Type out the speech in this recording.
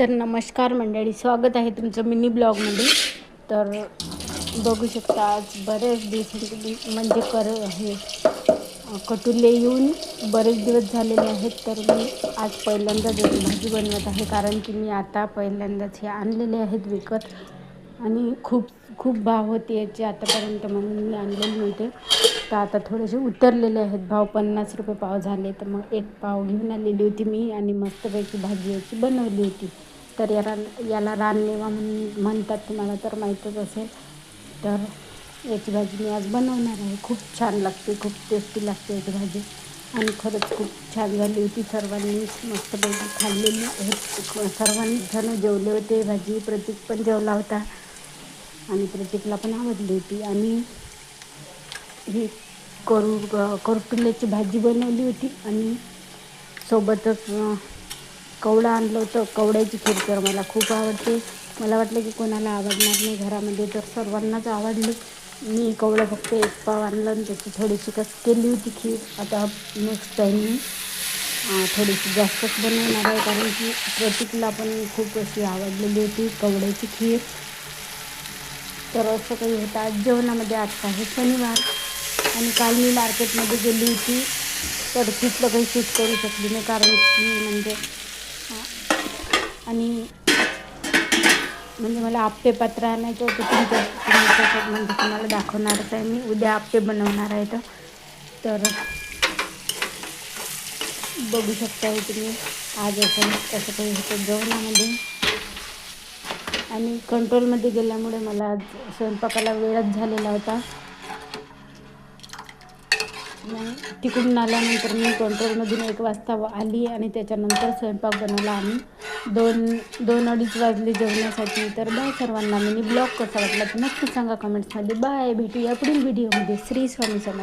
तर नमस्कार मंडळी, स्वागत आहे तुमचं मिनी ब्लॉगमध्ये. तर बघू शकता आज बरेच दिवसांनी म्हणजे हे कटुले येऊन बरेच दिवस झालेले आहेत. तर मी आज पहिल्यांदाच याची भाजी बनवत आहे, कारण की मी आता पहिल्यांदाच हे आणलेले आहेत विकत आणि खूप खूप भाव होते याचे आतापर्यंत, म्हणून मी आणलेले नव्हते. तर आता थोडेसे उतरलेले आहेत भाव, 50 रुपये पाव झाले. तर मग एक पाव घेऊन आलेली होती मी आणि मस्तपैकी भाजी याची बनवली होती. तर याला रानमेवा म्हणतात, तुम्हाला तर माहीतच असेल. तर याची भाजी मी आज बनवणार आहे. खूप छान लागते, खूप टेस्टी लागते याची भाजी आणि खरंच खूप छान झाली होती. सर्वांनी मस्तपैकी खाल्लेली, सर्वांनी जण जेवले होते. भाजी प्रतीक पण जेवला होता आणि प्रतीकला पण आवडली होती. आणि ही करटुल्याची भाजी बनवली होती आणि सोबतच कवडा आणलं होतं. कवड्याची खीर तर मला खूप आवडते. मला वाटलं की कोणाला आवडणार नाही घरामध्ये, तर सर्वांनाच आवडली. मी कवडा फक्त एक पाव आणलं आणि त्याची थोडीशी केली होती खीर. आता नेक्स्ट टाईम मी थोडीशी जास्तच बनवणार आहे, कारण की प्रतीकला पण खूप अशी आवडलेली होती कवड्याची खीर. तर असं काही होतं आज जेवणामध्ये. आजचा आहे शनिवार आणि काल मी मार्केटमध्ये गेली होती, तर तिथलं काही शूट करू शकली नाही, कारण की म्हणजे मला आप्पे पात्र आणायचं होतं. तुमच्यासोबत म्हणजे तुम्हाला दाखवणारच आहे मी. उद्या आप्पे बनवणार आहे. तर बघू शकता हे तुम्ही. आज असं काही होतं जेवणामध्ये. आणि कंट्रोलमध्ये गेल्यामुळे मला आज स्वयंपाकाला वेळच झालेला होता. तिकडून आल्यानंतर मी कंट्रोलमधून 1 वाजता आली आणि त्याच्यानंतर स्वयंपाक बनवला आणि 2-2:30 वाजले जेवण्यासाठी. तर बाय सर्वांना. मिनी ब्लॉग कसा वाटला तर नक्की सांगा कमेंट्समध्ये. बाय, भेटूया पुढील व्हिडिओमध्ये. श्री स्वामी समर्थ.